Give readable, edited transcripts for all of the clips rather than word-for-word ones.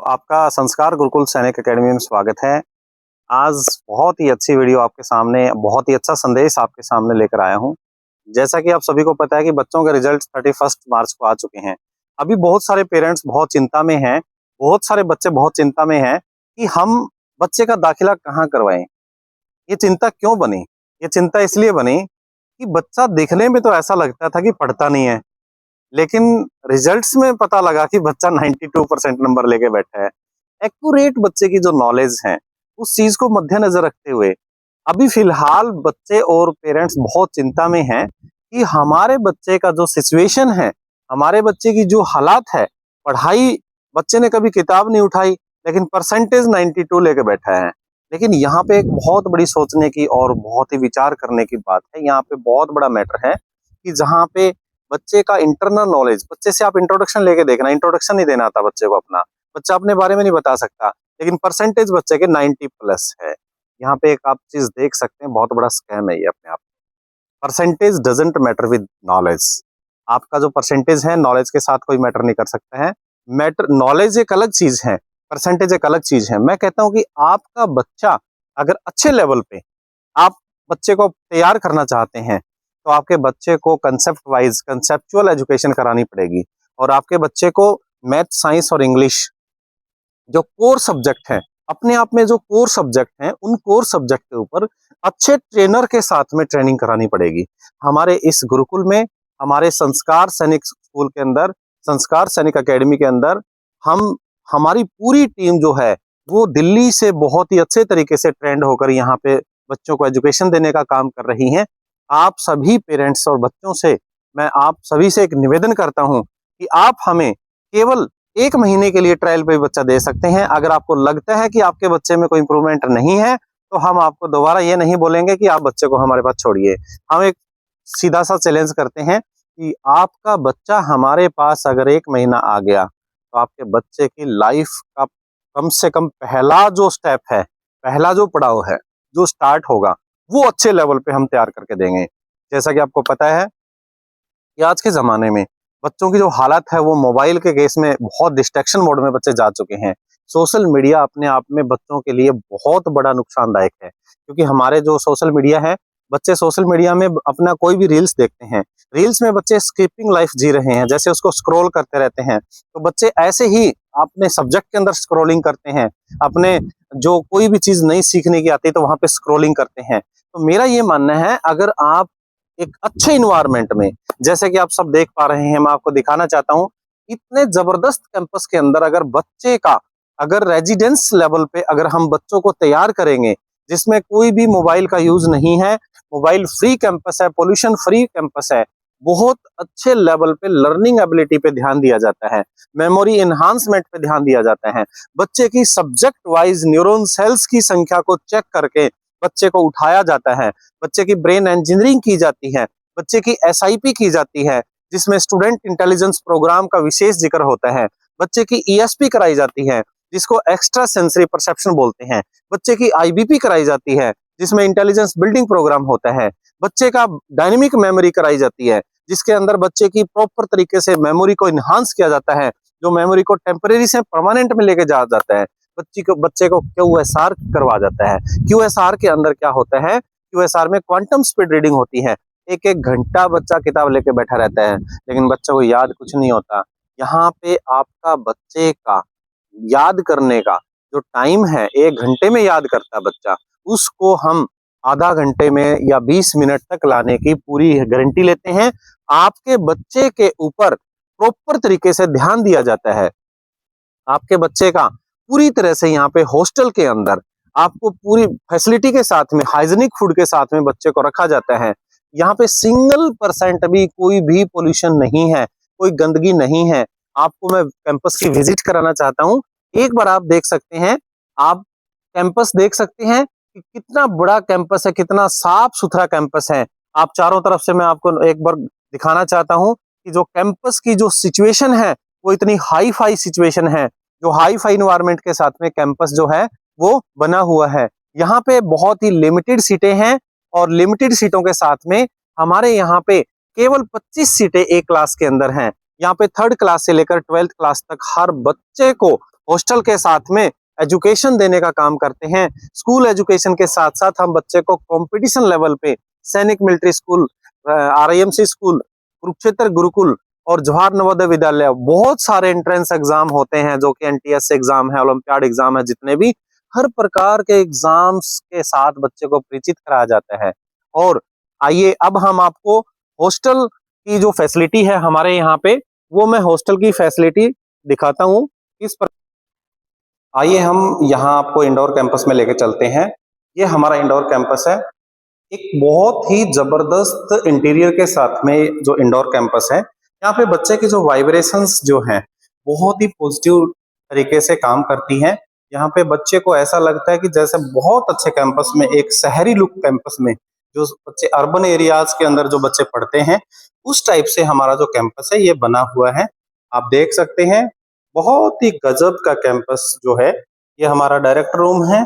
आपका संस्कार गुरुकुल सैनिक अकेडमी में स्वागत है। आज बहुत ही अच्छी वीडियो आपके सामने, बहुत ही अच्छा संदेश आपके सामने लेकर आया हूँ। जैसा कि आप सभी को पता है कि बच्चों के रिजल्ट 31 मार्च को आ चुके हैं। अभी बहुत सारे पेरेंट्स बहुत चिंता में हैं, बहुत सारे बच्चे बहुत चिंता में हैं कि हम बच्चे का दाखिला कहाँ करवाएं। ये चिंता क्यों बनी? ये चिंता इसलिए बनी कि बच्चा दिखने में तो ऐसा लगता था कि पढ़ता नहीं है, लेकिन रिजल्ट्स में पता लगा कि बच्चा 92% नंबर लेके बैठा है। एक्यूरेट बच्चे की जो नॉलेज है, उस चीज को मद्देनजर रखते हुए अभी फिलहाल बच्चे और पेरेंट्स बहुत चिंता में हैं कि हमारे बच्चे का जो सिचुएशन है, हमारे बच्चे की जो हालात है, पढ़ाई, बच्चे ने कभी किताब नहीं उठाई लेकिन परसेंटेज 92 लेके बैठा है। लेकिन यहाँ पे एक बहुत बड़ी सोचने की और बहुत ही विचार करने की बात है। यहाँ पे बहुत बड़ा मैटर है कि जहाँ पे बच्चे का इंटरनल नॉलेज, बच्चे से आप इंट्रोडक्शन लेके देखना, इंट्रोडक्शन नहीं देना आता बच्चे को अपना, बच्चा अपने बारे में नहीं बता सकता, लेकिन परसेंटेज बच्चे के 90 प्लस है। यहाँ पे एक आप चीज देख सकते हैं, बहुत बड़ा स्कैम है ये अपने आप। Percentage doesn't matter with knowledge. आपका जो परसेंटेज है नॉलेज के साथ कोई मैटर नहीं कर सकता है। मैटर, नॉलेज एक अलग चीज है, परसेंटेज एक अलग चीज है। मैं कहता हूं कि आपका बच्चा अगर अच्छे लेवल पे आप बच्चे को तैयार करना चाहते हैं तो आपके बच्चे को कंसेप्ट वाइज कंसेप्चुअल एजुकेशन करानी पड़ेगी। और आपके बच्चे को मैथ, साइंस और इंग्लिश जो कोर सब्जेक्ट हैं, अपने आप में जो कोर सब्जेक्ट हैं, उन कोर सब्जेक्ट के ऊपर अच्छे ट्रेनर के साथ में ट्रेनिंग करानी पड़ेगी। हमारे इस गुरुकुल में, हमारे संस्कार सैनिक स्कूल के अंदर, संस्कार सैनिक अकेडमी के अंदर हम, हमारी पूरी टीम जो है वो दिल्ली से बहुत ही अच्छे तरीके से ट्रेंड होकर यहाँ पे बच्चों को एजुकेशन देने का काम कर रही हैं। आप सभी पेरेंट्स और बच्चों से मैं आप सभी से एक निवेदन करता हूं कि आप हमें केवल 1 महीने के लिए ट्रायल पे बच्चा दे सकते हैं। अगर आपको लगता है कि आपके बच्चे में कोई इंप्रूवमेंट नहीं है तो हम आपको दोबारा ये नहीं बोलेंगे कि आप बच्चे को हमारे पास छोड़िए। हम एक सीधा सा चैलेंज करते हैं कि आपका बच्चा हमारे पास अगर 1 महीना आ गया तो आपके बच्चे की लाइफ का कम से कम पहला जो स्टेप है, पहला जो पड़ाव है, जो स्टार्ट होगा, वो अच्छे लेवल पे हम तैयार करके देंगे। जैसा कि आपको पता है कि आज के जमाने में बच्चों की जो हालत है वो मोबाइल के केस में बहुत डिस्ट्रैक्शन मोड में बच्चे जा चुके हैं। सोशल मीडिया अपने आप में बच्चों के लिए बहुत बड़ा नुकसानदायक है, क्योंकि हमारे जो सोशल मीडिया है, बच्चे सोशल मीडिया में अपना कोई भी रील्स देखते हैं, रील्स में बच्चे स्किपिंग लाइफ जी रहे हैं, जैसे उसको स्क्रॉल करते रहते हैं। तो बच्चे ऐसे ही अपने सब्जेक्ट के अंदर स्क्रॉलिंग करते हैं, अपने जो कोई भी चीज नई सीखने की आती है तो वहां पे स्क्रॉलिंग करते हैं। तो मेरा ये मानना है, अगर आप एक अच्छे इन्वायरमेंट में, जैसे कि आप सब देख पा रहे हैं, मैं आपको दिखाना चाहता हूं, इतने जबरदस्त कैंपस के अंदर अगर बच्चे का, अगर रेजिडेंस लेवल पे अगर हम बच्चों को तैयार करेंगे जिसमें कोई भी मोबाइल का यूज नहीं है, मोबाइल फ्री कैंपस है, पोल्यूशन फ्री कैंपस है, बहुत अच्छे लेवल पे लर्निंग एबिलिटी पे ध्यान दिया जाता है, मेमोरी एनहांसमेंट पे ध्यान दिया जाता है, बच्चे की सब्जेक्ट वाइज न्यूरॉन सेल्स की संख्या को चेक करके बच्चे को उठाया जाता है, बच्चे की ब्रेन इंजीनियरिंग की जाती है, बच्चे की एसआईपी की जाती है, जिसमें स्टूडेंट इंटेलिजेंस प्रोग्राम का विशेष जिक्र होता है, बच्चे की ईएसपी कराई जाती है, जिसको एक्स्ट्रा सेंसरी परसेप्शन बोलते हैं, बच्चे की आईबीपी कराई जाती है, जिसमें इंटेलिजेंस बिल्डिंग प्रोग्राम होता है, बच्चे का डायनेमिक मेमोरी कराई जाती है, जिसके अंदर बच्चे की प्रॉपर तरीके से मेमोरी को इनहांस किया जाता है, जो मेमोरी को टेम्परेरी से परमानेंट में लेके जा जाता है। बच्चे को क्यूएसआर करवा जाता है। क्यूएसआर के अंदर क्या होता है, क्यूएसआर में क्वांटम स्पीड रीडिंग होती है। एक एक घंटा बच्चा किताब लेके बैठा रहता है, लेकिन बच्चे को याद कुछ नहीं होता। यहाँ पे आपका बच्चे का याद करने का जो टाइम है, 1 घंटे में याद करता है बच्चा, उसको हम आधा घंटे में या 20 मिनट तक लाने की पूरी गारंटी लेते हैं। आपके बच्चे के ऊपर प्रॉपर तरीके से ध्यान दिया जाता है। आपके बच्चे का पूरी तरह से यहाँ पे हॉस्टल के अंदर आपको पूरी फैसिलिटी के साथ में, हाइजीनिक फूड के साथ में बच्चे को रखा जाता है। यहाँ पे सिंगल परसेंट भी कोई भी पोल्यूशन नहीं है, कोई गंदगी नहीं है। आपको मैं कैंपस की विजिट कराना चाहता हूँ, एक बार आप देख सकते हैं, आप कैंपस देख सकते हैं कि कितना बड़ा कैंपस है, कितना साफ सुथरा कैंपस है। आप चारों तरफ से मैं आपको एक बार दिखाना चाहता हूँ कि जो कैंपस की जो सिचुएशन है वो इतनी हाई फाई सिचुएशन है, जो हाई फाई इन्वायरमेंट के साथ में कैंपस जो है वो बना हुआ है। यहाँ पे बहुत ही लिमिटेड सीटें हैं और लिमिटेड सीटों के साथ में हमारे यहाँ पे केवल 25 सीटें एक क्लास के अंदर हैं। यहाँ पे 3rd क्लास से लेकर 12th क्लास तक हर बच्चे को हॉस्टल के साथ में एजुकेशन देने का काम करते हैं। स्कूल एजुकेशन के साथ साथ हम बच्चे को कंपटीशन लेवल पे सैनिक military school, RIMC school, Kurukshetra Gurukul और जवाहर नवोदय विद्यालय, बहुत सारे एंट्रेंस एग्जाम होते हैं जो कि एनटीएस एग्जाम है, ओलंपियाड एग्जाम है, जितने भी हर प्रकार के एग्जाम्स के साथ बच्चे को परिचित कराया जाता है। और आइए अब हम आपको हॉस्टल की जो फैसिलिटी है हमारे यहाँ पे, वो मैं हॉस्टल की फैसिलिटी दिखाता हूँ इस पर। आइए हम यहाँ आपको इंडोर कैंपस में लेके चलते हैं। ये हमारा इंडोर कैंपस है, एक बहुत ही जबरदस्त इंटीरियर के साथ में जो इंडोर कैंपस है। यहाँ पे बच्चे की जो वाइब्रेशंस जो हैं बहुत ही पॉजिटिव तरीके से काम करती हैं। यहाँ पे बच्चे को ऐसा लगता है कि जैसे बहुत अच्छे कैंपस में, एक शहरी लुक कैंपस में, जो बच्चे अर्बन एरियाज के अंदर जो बच्चे पढ़ते हैं उस टाइप से हमारा जो कैंपस है ये बना हुआ है। आप देख सकते हैं बहुत ही गजब का कैंपस जो है। ये हमारा डायरेक्टर रूम है,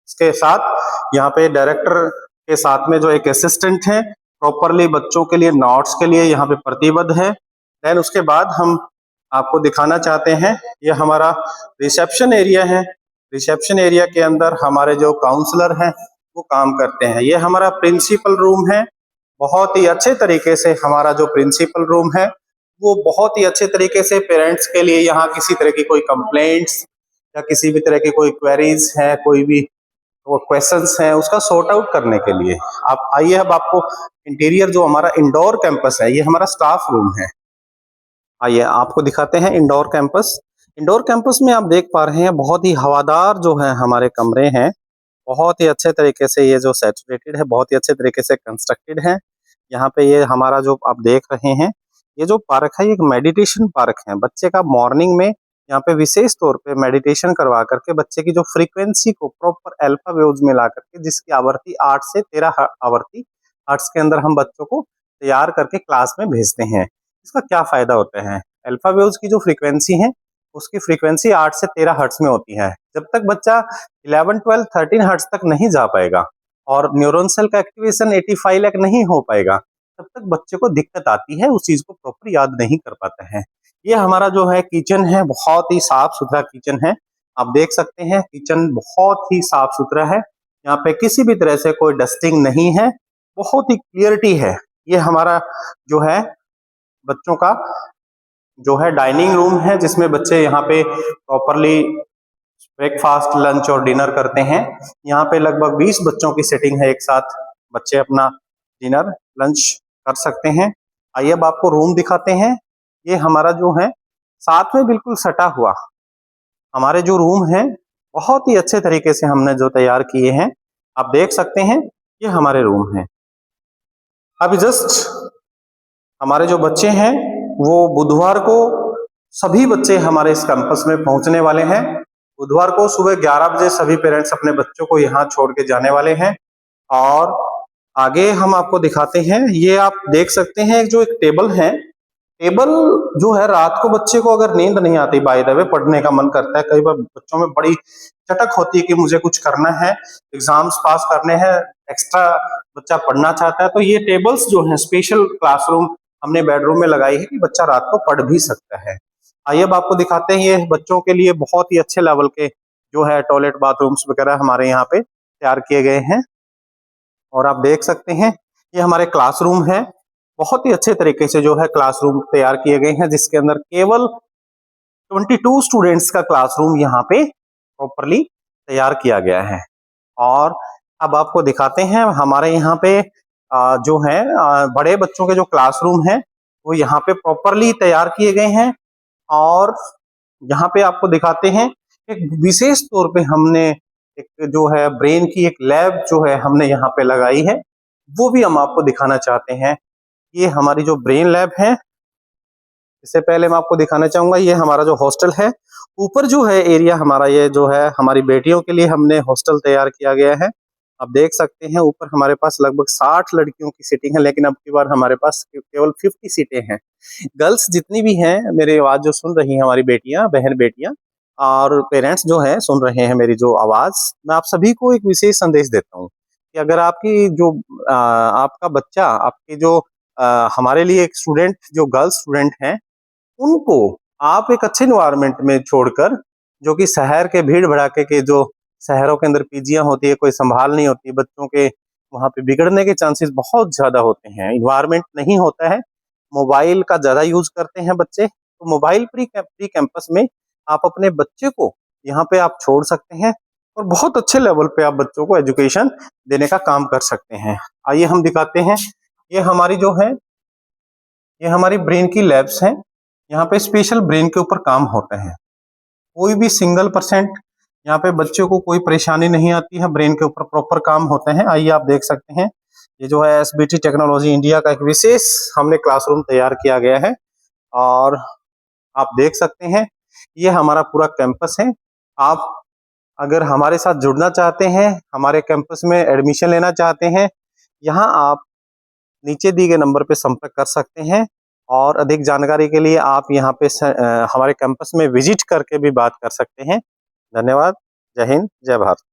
इसके साथ यहाँ पे डायरेक्टर के साथ में जो एक असिस्टेंट है प्रॉपरली बच्चों के लिए नोट्स के लिए यहाँ पे प्रतिबद्ध है। देन उसके बाद हम आपको दिखाना चाहते हैं ये हमारा रिसेप्शन एरिया है। रिसेप्शन एरिया के अंदर हमारे जो काउंसलर हैं वो काम करते हैं। ये हमारा प्रिंसिपल रूम है। बहुत ही अच्छे तरीके से हमारा जो प्रिंसिपल रूम है वो बहुत ही अच्छे तरीके से पेरेंट्स के लिए, यहाँ किसी तरह की कोई कंप्लेंट्स या किसी भी तरह की कोई क्वेरीज है, कोई भी वो क्वेश्चंस हैं, उसका सॉर्ट आउट करने के लिए। आप आइए, अब आपको इंटीरियर जो हमारा इंडोर कैंपस है, ये हमारा स्टाफ रूम है। आइए आपको दिखाते हैं इंडोर कैंपस। इंडोर कैंपस में आप देख पा रहे हैं बहुत ही हवादार जो है हमारे कमरे हैं। बहुत ही अच्छे तरीके से ये जो सैचुरेटेड है, बहुत ही अच्छे तरीके से कंस्ट्रक्टेड है। यहाँ पे ये हमारा जो आप देख रहे हैं, ये जो पार्क है ये एक मेडिटेशन पार्क है। बच्चे का मॉर्निंग में यहाँ पे विशेष तौर पे मेडिटेशन करवा करके बच्चे की जो फ्रीक्वेंसी को प्रॉपर अल्फा वेव्स में ला करके, जिसकी आवृत्ति 8 से 13 आवृत्ति हर्ट्ज के अंदर हम बच्चों को तैयार करके क्लास में भेजते हैं। इसका क्या फायदा होता है? अल्फा वेव्स की जो फ्रीक्वेंसी है उसकी फ्रीक्वेंसी 8 से 13 हर्ट्ज में होती है। जब तक बच्चा 11, 12, 13 हर्ट्ज तक नहीं जा पाएगा और न्यूरॉन सेल का एक्टिवेशन 85 लाख नहीं हो पाएगा, तब तक बच्चे को दिक्कत आती है, उस चीज को प्रॉपर याद नहीं कर पाता है। ये हमारा जो है किचन है, बहुत ही साफ सुथरा किचन है। आप देख सकते हैं किचन बहुत ही साफ सुथरा है। यहाँ पे किसी भी तरह से कोई डस्टिंग नहीं है, बहुत ही क्लियरिटी है। ये हमारा जो है बच्चों का जो है डाइनिंग रूम है, जिसमें बच्चे यहाँ पे प्रॉपरली ब्रेकफास्ट, लंच और डिनर करते हैं। यहाँ पे लगभग 20 बच्चों की सीटिंग है, एक साथ बच्चे अपना डिनर लंच कर सकते हैं। आइए अब आपको रूम दिखाते हैं। ये हमारा जो है साथ में बिल्कुल सटा हुआ हमारे जो रूम है, बहुत ही अच्छे तरीके से हमने जो तैयार किए हैं। आप देख सकते हैं ये हमारे रूम है। अभी जस्ट हमारे जो बच्चे हैं वो बुधवार को सभी बच्चे हमारे इस कैंपस में पहुंचने वाले हैं। बुधवार को सुबह 11 बजे सभी पेरेंट्स अपने बच्चों को यहाँ छोड़ के जाने वाले हैं। और आगे हम आपको दिखाते हैं, ये आप देख सकते हैं जो एक टेबल है। टेबल जो है रात को बच्चे को अगर नींद नहीं आती, बाय द वे पढ़ने का मन करता है, कई बार बच्चों में बड़ी चटक होती है कि मुझे कुछ करना है, एग्जाम्स पास करने हैं, एक्स्ट्रा बच्चा पढ़ना चाहता है, तो ये टेबल्स जो है स्पेशल क्लासरूम हमने बेडरूम में लगाई है कि बच्चा रात को पढ़ भी सकता है। आइए अब आपको दिखाते हैं, ये बच्चों के लिए बहुत ही अच्छे लेवल के जो है टॉयलेट, बाथरूम्स वगैरह हमारे यहाँ पे तैयार किए गए हैं। और आप देख सकते हैं ये हमारे क्लासरूम है। बहुत ही अच्छे तरीके से जो है क्लासरूम तैयार किए गए हैं, जिसके अंदर केवल 22 स्टूडेंट्स का क्लासरूम यहाँ पे प्रॉपरली तैयार किया गया है। और अब आपको दिखाते हैं हमारे यहाँ पे जो है बड़े बच्चों के जो क्लासरूम है वो यहाँ पे प्रॉपरली तैयार किए गए हैं। और यहाँ पे आपको दिखाते हैं एक विशेष तौर पे हमने एक जो है ब्रेन की एक लैब जो है हमने यहाँ पे लगाई है, वो भी हम आपको दिखाना चाहते हैं। ये हमारी जो ब्रेन लैब है, इससे पहले मैं आपको दिखाना चाहूंगा ये हमारा जो हॉस्टल है। ऊपर जो है एरिया हमारा, ये जो है हमारी बेटियों के लिए हमने हॉस्टल तैयार किया गया है। आप देख सकते हैं ऊपर हमारे पास लगभग 60 लड़कियों की सीटिंग है, लेकिन अब की बार हमारे पास केवल 50 सीटें हैं। गर्ल्स जितनी भी हैं, मेरी आवाज जो सुन रही हैं, हमारी बेटियां, बहन बेटियां और पेरेंट्स जो है सुन रहे हैं मेरी जो आवाज, मैं आप सभी को एक विशेष संदेश देता हूँ कि अगर आपकी जो आपका बच्चा, आपकी जो हमारे लिए एक स्टूडेंट जो गर्ल्स स्टूडेंट हैं, उनको आप एक अच्छे इन्वायरमेंट में छोड़कर जो कि शहर के भीड़ भड़ाके के जो शहरों के अंदर पीजियां होती है, कोई संभाल नहीं होती, बच्चों के वहाँ पे बिगड़ने के चांसेस बहुत ज्यादा होते हैं। इन्वायरमेंट नहीं होता है, मोबाइल का ज्यादा यूज करते हैं बच्चे, तो मोबाइल फ्री कैंपस में आप अपने बच्चे को यहाँ पे आप छोड़ सकते हैं और बहुत अच्छे लेवल पे आप बच्चों को एजुकेशन देने का काम कर सकते हैं। आइए हम दिखाते हैं, ये हमारी जो है, ये हमारी ब्रेन की लैब्स हैं। यहाँ पे स्पेशल ब्रेन के ऊपर काम होते हैं। कोई भी सिंगल परसेंट यहाँ पे बच्चों को कोई परेशानी नहीं आती है, ब्रेन के ऊपर प्रॉपर काम होते हैं। आइए आप देख सकते हैं, ये जो है एसबीटी टेक्नोलॉजी इंडिया का एक विशेष हमने क्लासरूम तैयार किया गया है और आप देख सकते हैं ये हमारा पूरा कैंपस है। आप अगर हमारे साथ जुड़ना चाहते हैं, हमारे कैंपस में एडमिशन लेना चाहते हैं, यहाँ आप नीचे दिए गए नंबर पे संपर्क कर सकते हैं और अधिक जानकारी के लिए आप यहाँ पे हमारे कैंपस में विजिट करके भी बात कर सकते हैं। धन्यवाद। जय हिंद, जय भारत।